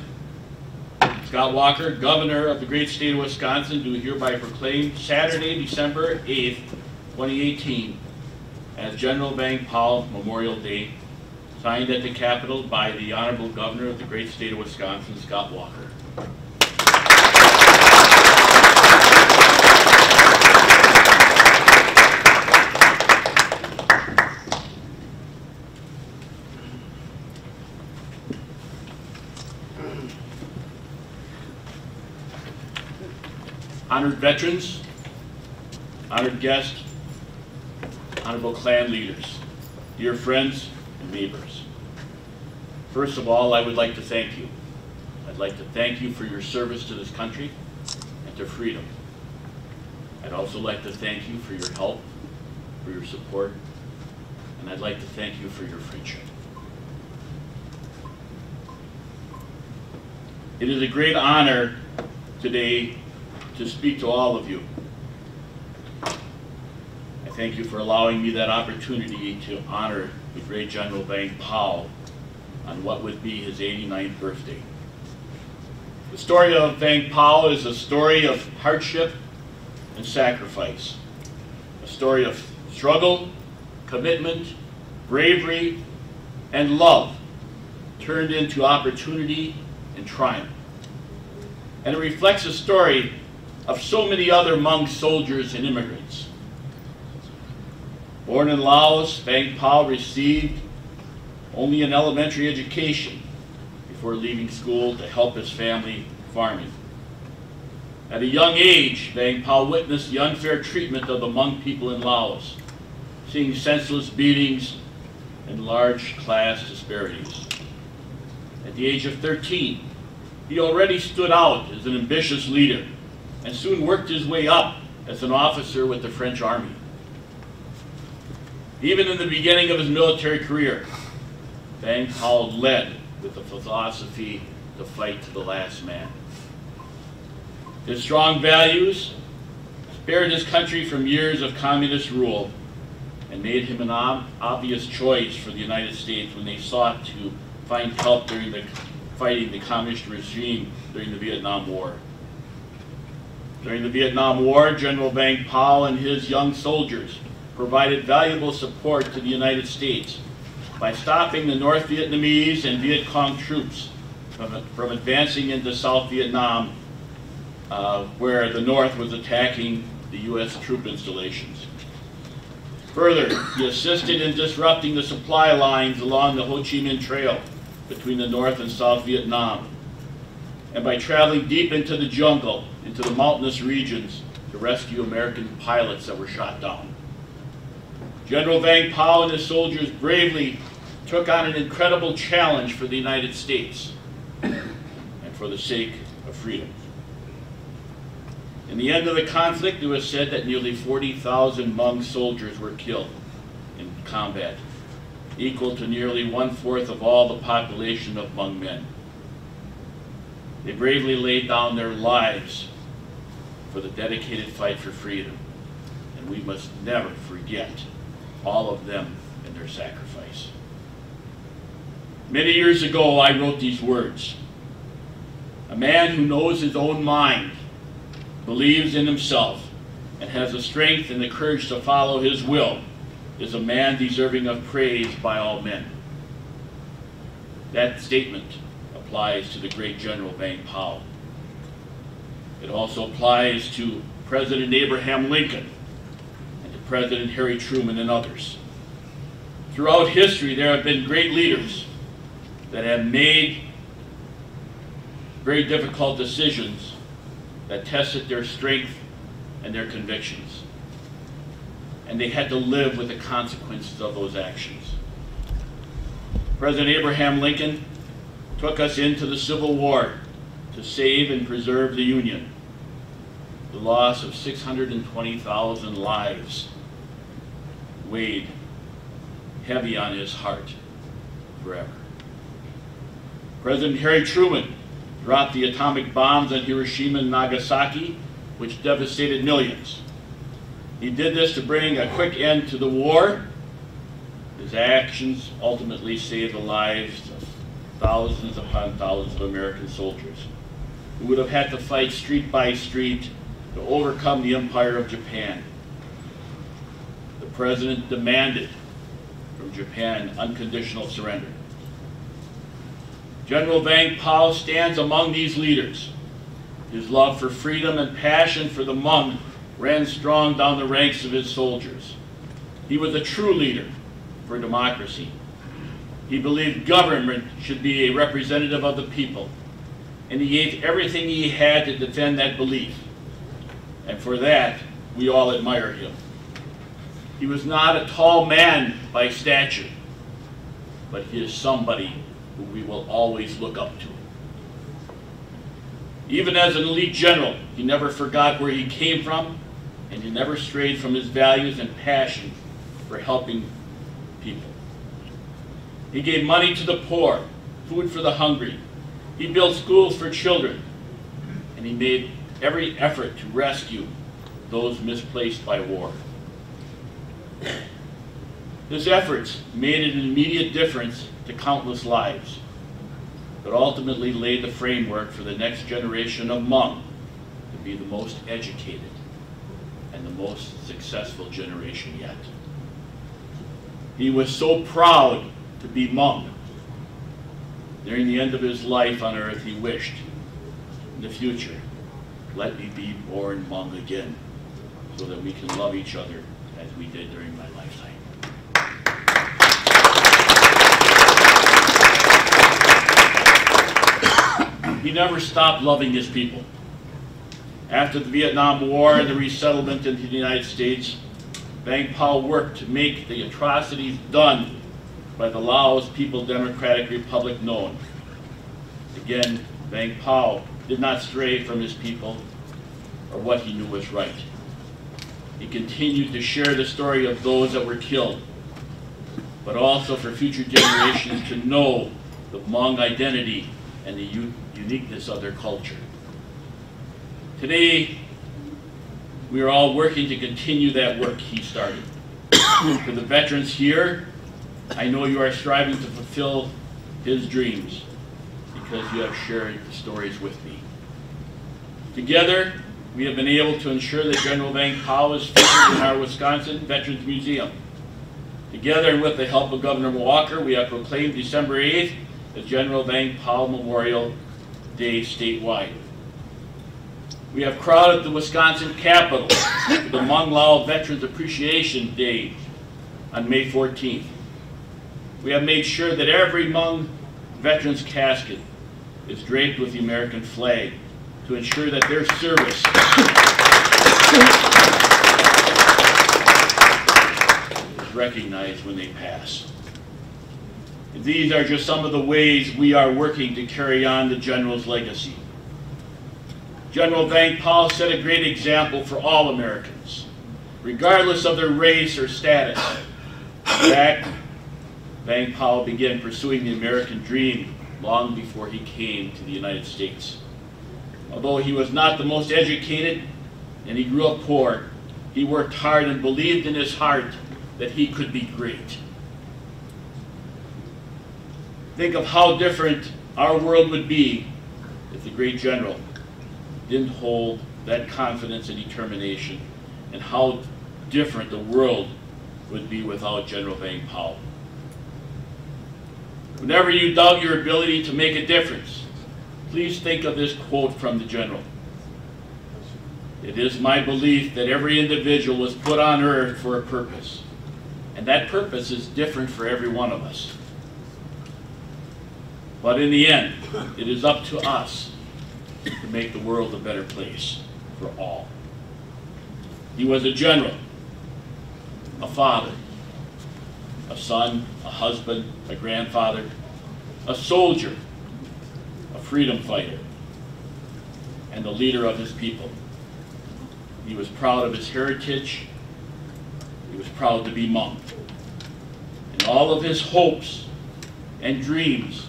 G: Scott Walker, Governor of the great state of Wisconsin, do hereby proclaim Saturday, December 8th, 2018 as General Vang Pao Memorial Day, signed at the Capitol by the Honorable Governor of the great state of Wisconsin, Scott Walker. Honored veterans, honored guests, honorable clan leaders, dear friends and neighbors. First of all, I would like to thank you. I'd like to thank you for your service to this country and to freedom. I'd also like to thank you for your help, for your support, and I'd like to thank you for your friendship. It is a great honor today to speak to all of you. I thank you for allowing me that opportunity to honor the great General Vang Pao on what would be his 89th birthday. The story of Vang Pao is a story of hardship and sacrifice, a story of struggle, commitment, bravery, and love turned into opportunity and triumph. And it reflects a story of so many other Hmong soldiers and immigrants. Born in Laos, Vang Pao received only an elementary education before leaving school to help his family farming. At a young age, Vang Pao witnessed the unfair treatment of the Hmong people in Laos, seeing senseless beatings and large class disparities. At the age of 13, he already stood out as an ambitious leader and soon worked his way up as an officer with the French Army. Even in the beginning of his military career, Vang Pao led with the philosophy to fight to the last man. His strong values spared his country from years of communist rule and made him an obvious choice for the United States when they sought to find help during fighting the communist regime during the Vietnam War. During the Vietnam War, General Vang Pao and his young soldiers provided valuable support to the United States by stopping the North Vietnamese and Viet Cong troops from advancing into South Vietnam, where the North was attacking the U.S. troop installations. Further, he assisted in disrupting the supply lines along the Ho Chi Minh Trail between the North and South Vietnam, and by traveling deep into the jungle, into the mountainous regions, to rescue American pilots that were shot down. General Vang Pao and his soldiers bravely took on an incredible challenge for the United States and for the sake of freedom. In the end of the conflict, it was said that nearly 40,000 Hmong soldiers were killed in combat, equal to nearly 1/4 of all the population of Hmong men. They bravely laid down their lives for the dedicated fight for freedom, and we must never forget all of them and their sacrifice. Many years ago, I wrote these words: "A man who knows his own mind, believes in himself, and has the strength and the courage to follow his will is a man deserving of praise by all men." That statement applies to the great General Vang Pao. It also applies to President Abraham Lincoln and to President Harry Truman and others. Throughout history, there have been great leaders that have made very difficult decisions that tested their strength and their convictions. And they had to live with the consequences of those actions. President Abraham Lincoln took us into the Civil War to save and preserve the Union. The loss of 620,000 lives weighed heavy on his heart forever. President Harry Truman dropped the atomic bombs on Hiroshima and Nagasaki, which devastated millions. He did this to bring a quick end to the war. His actions ultimately saved the lives of thousands upon thousands of American soldiers who would have had to fight street by street to overcome the empire of Japan. The President demanded from Japan unconditional surrender. General Vang Pao stands among these leaders. His love for freedom and passion for the Hmong ran strong down the ranks of his soldiers. He was a true leader for democracy. He believed government should be a representative of the people, and he gave everything he had to defend that belief. And for that, we all admire him. He was not a tall man by stature, but he is somebody who we will always look up to. Even as an elite general, he never forgot where he came from, and he never strayed from his values and passion for helping people. He gave money to the poor, food for the hungry. He built schools for children, and he made every effort to rescue those misplaced by war. His efforts made an immediate difference to countless lives, but ultimately laid the framework for the next generation of Hmong to be the most educated and the most successful generation yet. He was so proud to be Hmong. Nearing the end of his life on earth, he wished, in the future, let me be born Hmong again, so that we can love each other as we did during my lifetime. He never stopped loving his people. After the Vietnam War and the resettlement into the United States, Vang Pao worked to make the atrocities done by the Laos People's Democratic Republic known. Again, Vang Pao did not stray from his people or what he knew was right. He continued to share the story of those that were killed, but also for future generations to know the Hmong identity and the uniqueness of their culture. Today, we are all working to continue that work he started. For the veterans here, I know you are striving to fulfill his dreams because you have shared the stories with me. Together, we have been able to ensure that General Vang Pao is featured in our Wisconsin Veterans Museum. Together, and with the help of Governor Walker, we have proclaimed December 8th as General Vang Pao Memorial Day statewide. We have crowded the Wisconsin Capitol for the Hmong Lao Veterans Appreciation Day on May 14th. We have made sure that every Hmong veteran's casket is draped with the American flag to ensure that their service is recognized when they pass. And these are just some of the ways we are working to carry on the General's legacy. General Vang Pao set a great example for all Americans, regardless of their race or status. In fact, Vang Pao began pursuing the American dream long before he came to the United States. Although he was not the most educated and he grew up poor, he worked hard and believed in his heart that he could be great. Think of how different our world would be if the great general didn't hold that confidence and determination, and how different the world would be without General Vang Pao. Whenever you doubt your ability to make a difference, please think of this quote from the general. It is my belief that every individual was put on earth for a purpose, and that purpose is different for every one of us. But in the end, it is up to us to make the world a better place for all. He was a general, a father, a son, a husband, a grandfather, a soldier, a freedom fighter, and the leader of his people. He was proud of his heritage. He was proud to be Hmong. And all of his hopes and dreams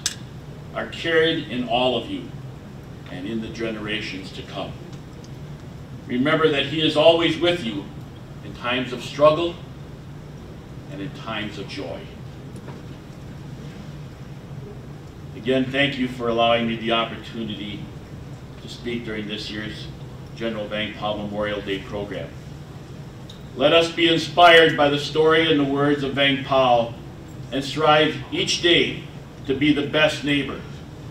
G: are carried in all of you and in the generations to come. Remember that he is always with you in times of struggle and in times of joy. Again, thank you for allowing me the opportunity to speak during this year's General Vang Pao Memorial Day program. Let us be inspired by the story and the words of Vang Pao and strive each day to be the best neighbor,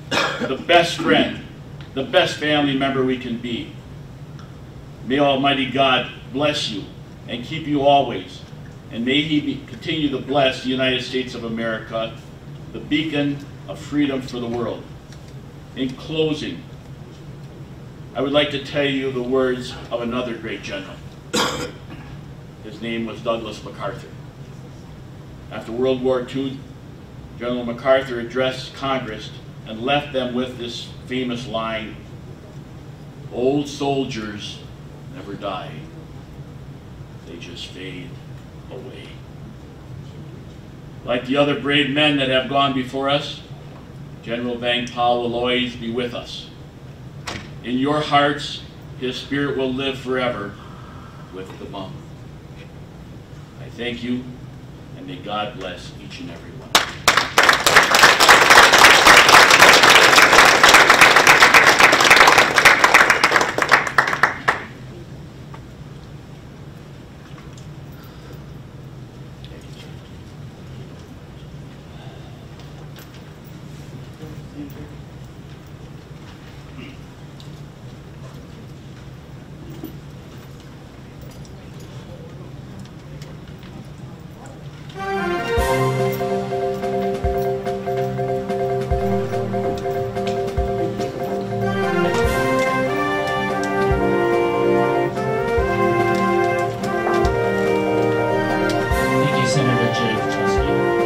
G: the best friend, the best family member we can be. May Almighty God bless you and keep you always, and may He continue to bless the United States of America, the beacon of freedom for the world. In closing, I would like to tell you the words of another great general. His name was Douglas MacArthur. After World War II, General MacArthur addressed Congress and left them with this famous line, "Old soldiers never die, they just fade away." Like the other brave men that have gone before us, General Vang Pao will always be with us. In your hearts, his spirit will live forever with the Hmong. I thank you, and may God bless each and every one.
B: Thank you, Senator Jay Trustee.